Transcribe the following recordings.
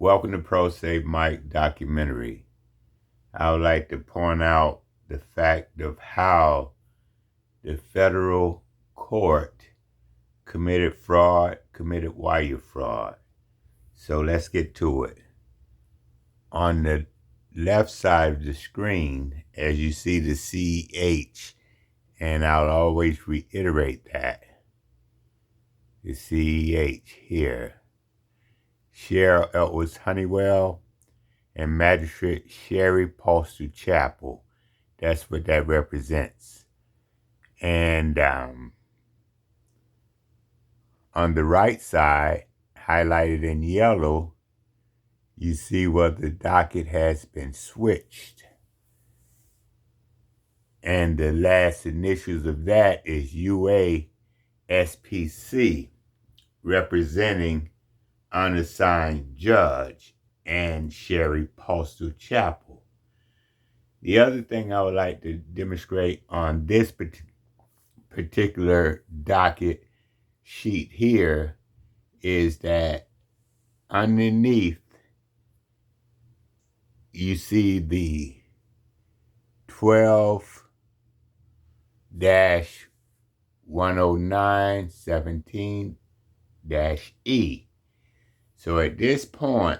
Welcome to seMikeDocumentary. I would like to point out the fact of how the federal court committed wire fraud. So let's get to it. On the left side of the screen, as you see the CH, and I'll always reiterate that, the CH here, Cheryl Edwards Honeywell, and Magistrate Sherry Postal Chapel. That's what that represents. And on the right side, highlighted in yellow, you see where the docket has been switched. And the last initials of that is UASPC, representing unassigned judge and Sherry Postal Chapel. The other thing I would like to demonstrate on this particular docket sheet here is that underneath you see the 12-109-17-E. So at this point,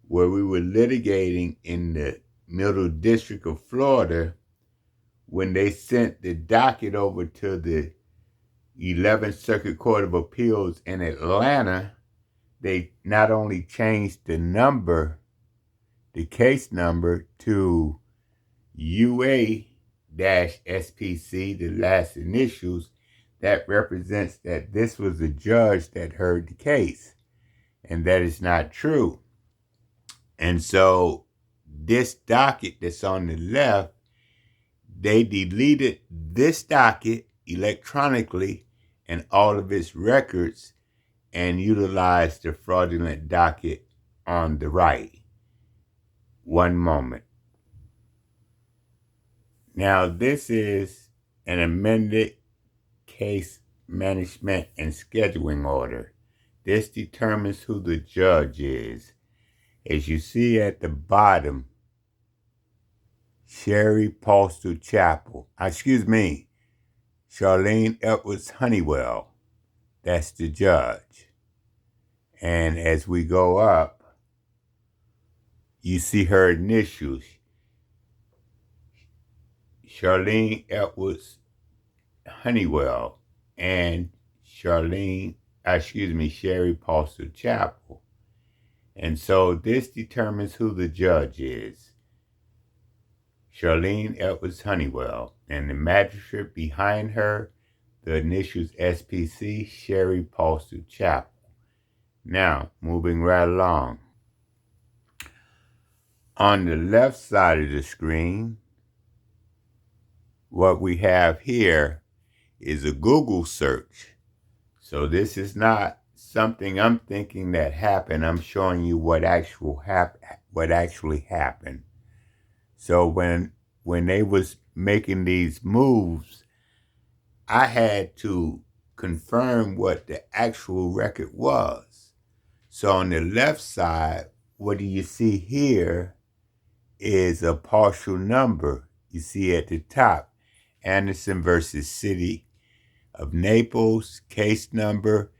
where we were litigating in the Middle District of Florida, when they sent the docket over to the 11th Circuit Court of Appeals in Atlanta, they not only changed the number, the case number, to UA-SPC, the last initials, that represents that this was the judge that heard the case. And that is not true. And so this docket that's on the left, they deleted this docket electronically and all of its records and utilized the fraudulent docket on the right. One moment. Now, this is an amended case management and scheduling order. This determines who the judge is. As you see at the bottom, Sherry Postal Chapel. Charlene Edwards Honeywell. That's the judge. And as we go up, you see her initials. Charlene Edwards Honeywell and Sherry Postal Chapel. And so this determines who the judge is. Charlene Edwards Honeywell, and the magistrate behind her, the initials SPC, Sherry Postal Chapel. Now, moving right along. On the left side of the screen, what we have here is a Google search. So this is not something I'm thinking that happened. I'm showing you what actually happened. So when they was making these moves, I had to confirm what the actual record was. So on the left side, what do you see here is a partial number. You see at the top, Anderson versus City of Naples, case number,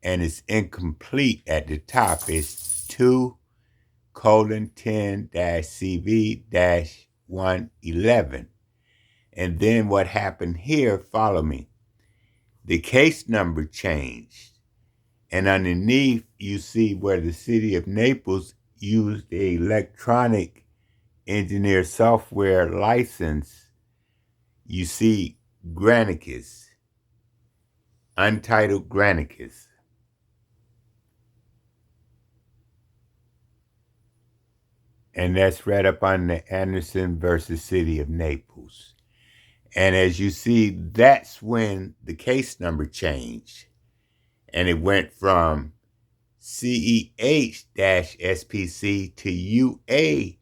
and it's incomplete at the top. It's 2:10-CV-111. And then what happened here, follow me. The case number changed. And underneath, you see where the City of Naples used the electronic engineer software license. You see Granicus, Untitled Granicus. And that's right up on the Anderson versus City of Naples. And as you see, that's when the case number changed. And it went from CEH-SPC to UA-SPC.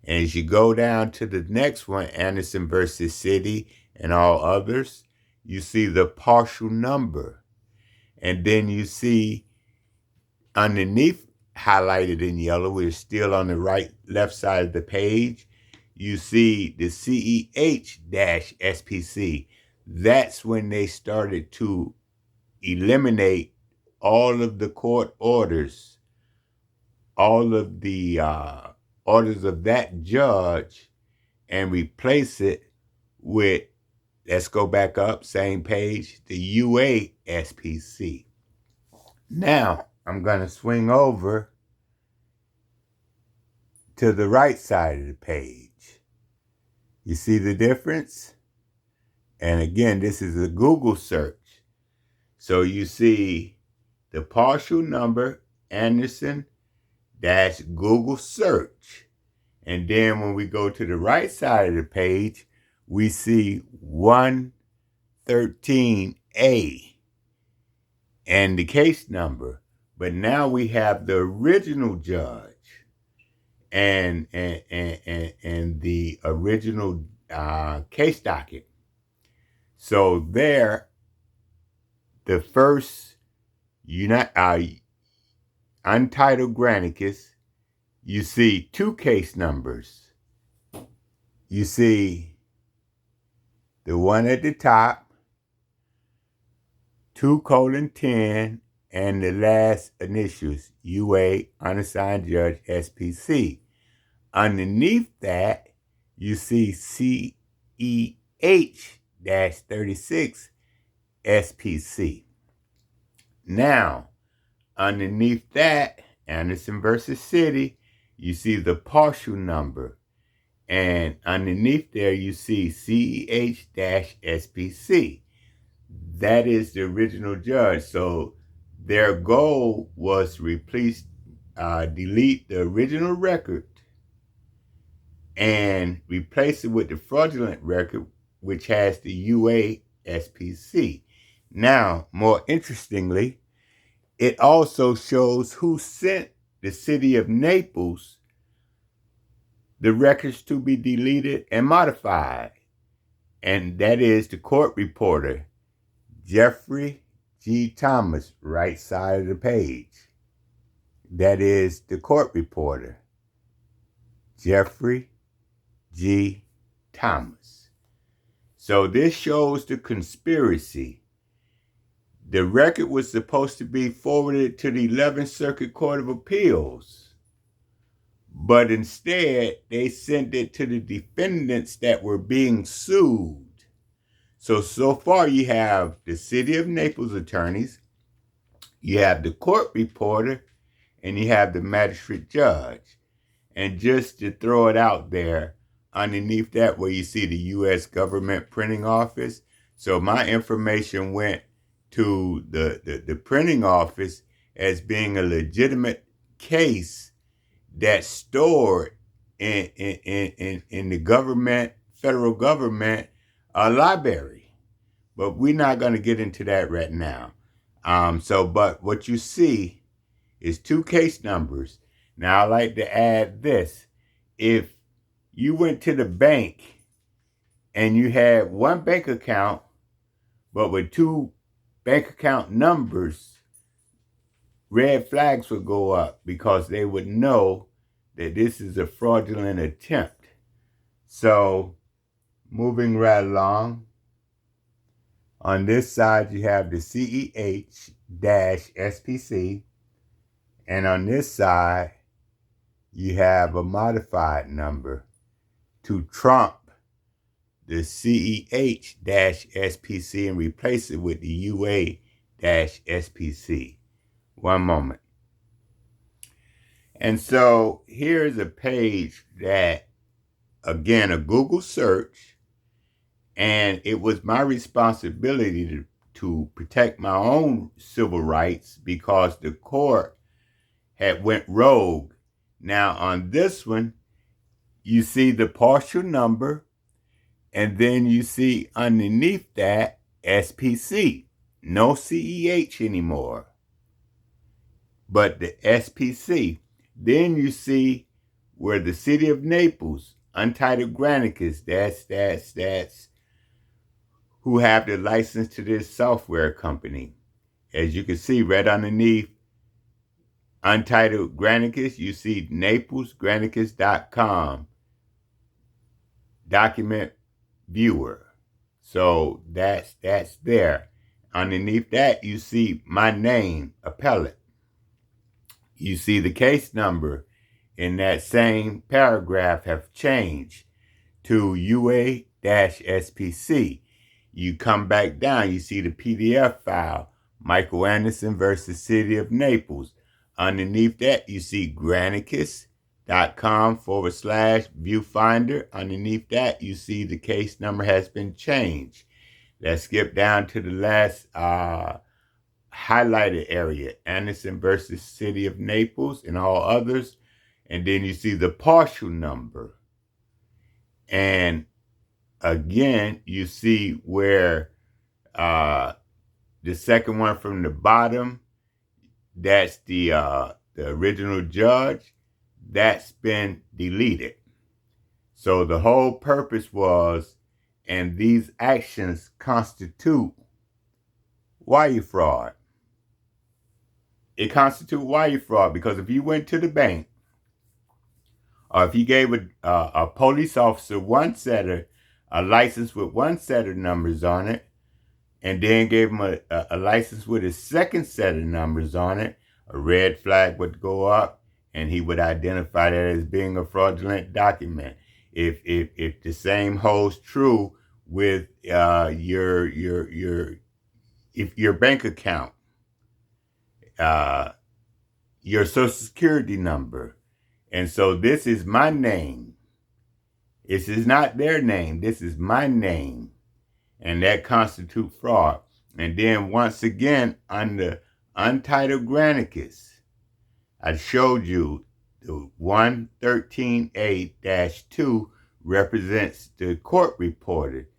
And as you go down to the next one, Anderson versus City and all others, you see the partial number. And then you see underneath, highlighted in yellow, we're still on the left side of the page, you see the CEH-SPC. That's when they started to eliminate all of the court orders, all of the orders of that judge, and replace it with, let's go back up, same page, the UASPC. Now, I'm going to swing over to the right side of the page. You see the difference? And again, this is a Google search. So you see the partial number, Anderson-Google search. And then when we go to the right side of the page, we see 113A and the case number. But now we have the original judge and the original case docket. So there, the first untitled Granicus, you see two case numbers. You see the one at the top, 2:10, and the last initials, UA, unassigned judge, SPC. Underneath that, you see CEH-36 SPC. Now, underneath that, Anderson versus City, you see the partial number. And underneath there, you see CEH-SPC. That is the original judge. So their goal was to delete the original record and replace it with the fraudulent record, which has the UA-SPC. Now, more interestingly, it also shows who sent the city of Naples the records to be deleted and modified. And that is the court reporter, Jeffrey G. Thomas, right side of the page. That is the court reporter, Jeffrey G. Thomas. So this shows the conspiracy. The record was supposed to be forwarded to the 11th Circuit Court of Appeals, but instead they sent it to the defendants that were being sued. So far you have the City of Naples attorneys, you have the court reporter, and you have the magistrate judge. And just to throw it out there, underneath that where you see the U.S. government printing office, so my information went to the printing office as being a legitimate case that's stored in the government, federal government library. But we're not going to get into that right now. But what you see is two case numbers. Now, I like to add this. If you went to the bank and you had one bank account, but with two bank account numbers, red flags would go up because they would know that this is a fraudulent attempt. So, moving right along, on this side you have the CEH-SPC, and on this side you have a modified number to trump the CEH-SPC and replace it with the UA-SPC. One moment. And so here's a page that, again, a Google search, and it was my responsibility to protect my own civil rights because the court had went rogue. Now on this one, you see the partial number, and then you see underneath that SPC. No CEH anymore, but the SPC. Then you see where the City of Naples, Untitled Granicus, that's who have the license to this software company. As you can see right underneath Untitled Granicus, you see NaplesGranicus.com document viewer. So that's there. Underneath that, you see my name, appellate. You see the case number in that same paragraph have changed to UA-SPC. You come back down, you see the PDF file, Michael Anderson versus City of Naples. Underneath that, you see granicus.com/viewfinder. Underneath that, you see the case number has been changed. Let's skip down to the last highlighted area, Anderson versus City of Naples and all others. And then you see the partial number. And again, you see where the second one from the bottom, that's the original judge, that's been deleted. So the whole purpose was, and these actions constitute wire fraud. It constitutes wire fraud because if you went to the bank, or if you gave a police officer a license with one set of numbers on it, and then gave him a license with a second set of numbers on it, a red flag would go up, and he would identify that as being a fraudulent document. If the same holds true with your bank account, your social security number. And so this is my name. This is not their name. This is my name. And that constitutes fraud. And then once again, under Untitled Granicus, I showed you the 113A-2 represents the court reporter,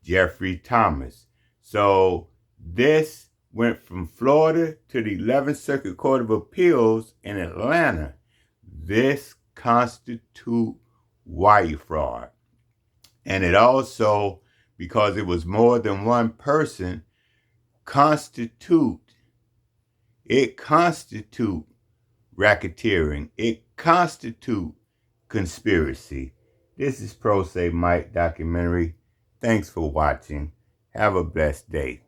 Jeffrey Thomas. So this went from Florida to the 11th Circuit Court of Appeals in Atlanta. This constitutes wire fraud. And it also, because it was more than one person, constitute racketeering. It constitute conspiracy. This is Pro Se Mike Documentary. Thanks for watching. Have a blessed day.